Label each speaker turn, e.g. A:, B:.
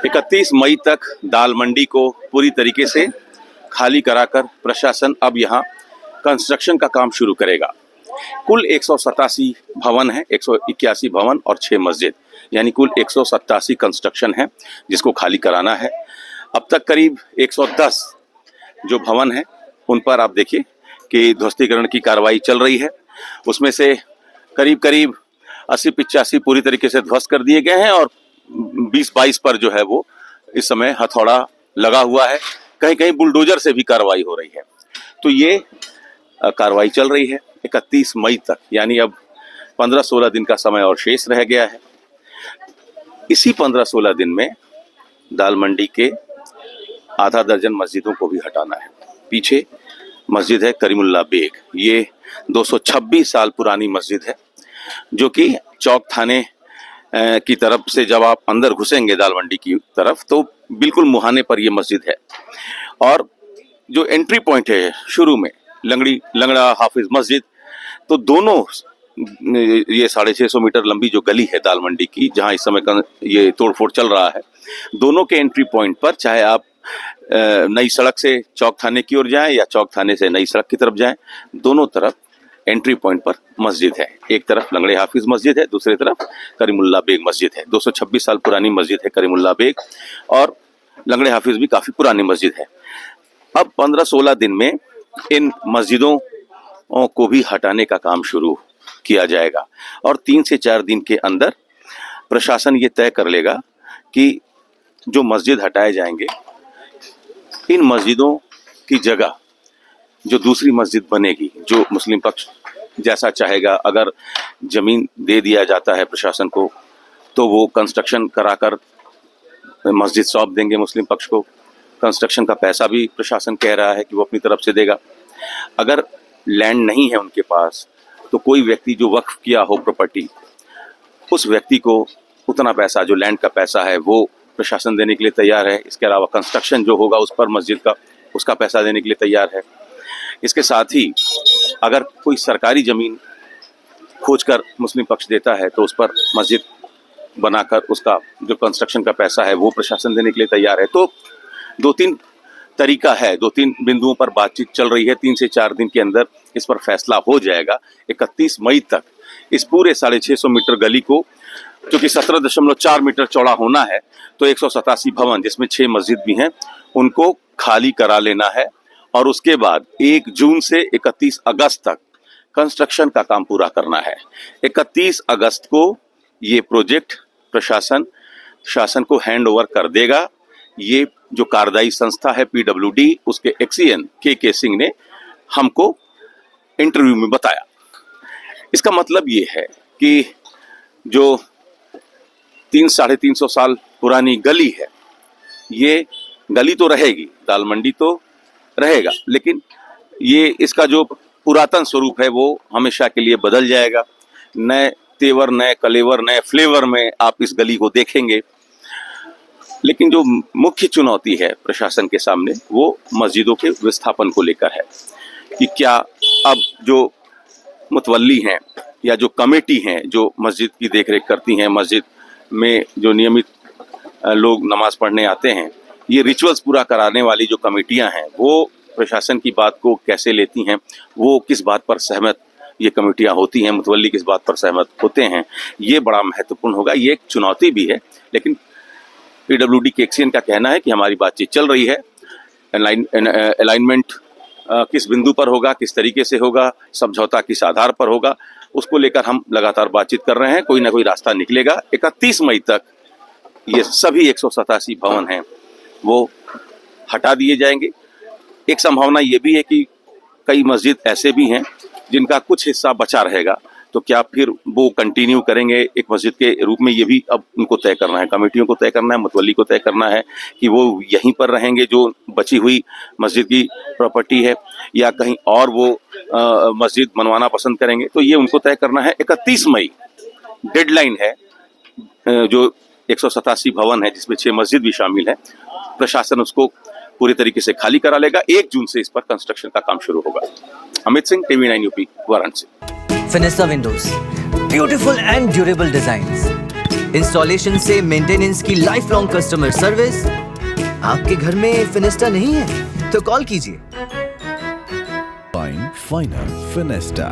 A: 31 मई तक दाल मंडी को पूरी तरीके से खाली कराकर प्रशासन अब यहाँ कंस्ट्रक्शन का काम शुरू करेगा। कुल 187 भवन है, 181 भवन और 6 मस्जिद, यानी कुल 187 कंस्ट्रक्शन है जिसको खाली कराना है। अब तक करीब 110 जो भवन है उन पर आप देखिए कि ध्वस्तीकरण की कार्रवाई चल रही है। उसमें से करीब 80-85 पूरी तरीके से ध्वस्त कर दिए गए हैं और 20-22 पर जो है वो इस समय हथौड़ा लगा हुआ है। कहीं कहीं बुलडोजर से भी कार्रवाई हो रही है। तो ये कार्रवाई चल रही है 31 मई तक, यानी अब 15-16 दिन का समय और शेष रह गया है। इसी 15-16 दिन में दाल मंडी के आधा दर्जन मस्जिदों को भी हटाना है। पीछे मस्जिद है करीमुल्ला बेग, ये 226 साल पुरानी मस्जिद है जो कि चौक थाने की तरफ से जब आप अंदर घुसेंगे दाल मंडी की तरफ तो बिल्कुल मुहाने पर ये मस्जिद है। और जो एंट्री पॉइंट है शुरू में लंगड़ा हाफिज मस्जिद, तो दोनों ये 650 मीटर लंबी जो गली है दाल मंडी की जहां इस समय का ये तोड़फोड़ चल रहा है, दोनों के एंट्री पॉइंट पर चाहे आप नई सड़क से चौक थाने की ओर जाएं या चौक थाने से नई सड़क की तरफ जाएं, दोनों तरफ एंट्री पॉइंट पर मस्जिद है। एक तरफ लंगड़े हाफिज मस्जिद है, दूसरी तरफ करीमुल्ला बेग मस्जिद है। 226 साल पुरानी मस्जिद है करीमुल्ला बेग, और लंगड़े हाफिज भी काफी पुरानी मस्जिद है। अब 15-16 दिन में इन मस्जिदों को भी हटाने का काम शुरू किया जाएगा और 3 से 4 दिन के अंदर प्रशासन ये तय कर लेगा कि जो मस्जिद हटाए जाएंगे, इन मस्जिदों की जगह जो दूसरी मस्जिद बनेगी, जो मुस्लिम पक्ष जैसा चाहेगा, अगर जमीन दे दिया जाता है प्रशासन को तो वो कंस्ट्रक्शन कराकर मस्जिद सौंप देंगे मुस्लिम पक्ष को। कंस्ट्रक्शन का पैसा भी प्रशासन कह रहा है कि वो अपनी तरफ से देगा। अगर लैंड नहीं है उनके पास तो कोई व्यक्ति जो वक्फ किया हो प्रॉपर्टी, उस व्यक्ति को उतना पैसा, जो लैंड का पैसा है, वो प्रशासन देने के लिए तैयार है। इसके अलावा कंस्ट्रक्शन जो होगा उस पर मस्जिद का, उसका पैसा देने के लिए तैयार है। इसके साथ ही अगर कोई सरकारी जमीन खोजकर मुस्लिम पक्ष देता है तो उस पर मस्जिद बनाकर उसका जो कंस्ट्रक्शन का पैसा है वो प्रशासन देने के लिए तैयार है। तो 2-3 तरीका है, 2-3 बिंदुओं पर बातचीत चल रही है। 3 से 4 दिन के अंदर इस पर फैसला हो जाएगा। 31 मई तक इस पूरे 650 मीटर गली को, जो कि 17.4 मीटर चौड़ा होना है, तो 187 भवन जिसमें 6 मस्जिद भी हैं उनको खाली करा लेना है और उसके बाद 1 जून से 31 अगस्त तक कंस्ट्रक्शन का काम पूरा करना है। 31 अगस्त को ये प्रोजेक्ट प्रशासन शासन को हैंड ओवर कर देगा। ये जो कार्यदायी संस्था है PWD, उसके एक्सीएन के सिंह ने हमको इंटरव्यू में बताया। इसका मतलब ये है कि जो 300-350 साल पुरानी गली है, ये गली तो रहेगी, दाल मंडी तो रहेगा, लेकिन ये इसका जो पुरातन स्वरूप है वो हमेशा के लिए बदल जाएगा। नए तेवर, नए कलेवर, नए फ्लेवर में आप इस गली को देखेंगे। लेकिन जो मुख्य चुनौती है प्रशासन के सामने वो मस्जिदों के विस्थापन को लेकर है कि क्या अब जो मुतवल्ली हैं या जो कमेटी हैं जो मस्जिद की देखरेख करती हैं, मस्जिद में जो नियमित लोग नमाज पढ़ने आते हैं, ये रिचुअल्स पूरा कराने वाली जो कमेटियां हैं वो प्रशासन की बात को कैसे लेती हैं, वो किस बात पर सहमत ये कमेटियां होती हैं, मुतवल्ली किस बात पर सहमत होते हैं, ये बड़ा महत्वपूर्ण होगा। ये एक चुनौती भी है, लेकिन PWD के एक्सीएन का कहना है कि हमारी बातचीत चल रही है। अलाइनमेंट किस बिंदु पर होगा, किस तरीके से होगा, समझौता किस आधार पर होगा, उसको लेकर हम लगातार बातचीत कर रहे हैं। कोई ना कोई रास्ता निकलेगा। 31 मई तक ये सभी 187 भवन हैं वो हटा दिए जाएंगे। एक संभावना ये भी है कि कई मस्जिद ऐसे भी हैं जिनका कुछ हिस्सा बचा रहेगा, तो क्या फिर वो कंटिन्यू करेंगे एक मस्जिद के रूप में, ये भी अब उनको तय करना है, कमेटियों को तय करना है, मुतवल्ली को तय करना है कि वो यहीं पर रहेंगे जो बची हुई मस्जिद की प्रॉपर्टी है, या कहीं और वो मस्जिद बनवाना पसंद करेंगे, तो ये उनको तय करना है। 31 मई डेडलाइन है। जो 187 भवन है जिसमें 6 मस्जिद भी शामिल है, प्रशासन उसको पूरी तरीके से खाली करा लेगा। 1 जून से इस पर कंस्ट्रक्शन का काम शुरू होगा। Amit Singh, TV9 UP, Varanasi.
B: Fenesta Windows, beautiful and durable designs, installation से मेंटेनेंस की लाइफ लॉन्ग कस्टमर सर्विस। आपके घर में फिनेस्टा नहीं है तो कॉल कीजिए।
C: Finer Finesta.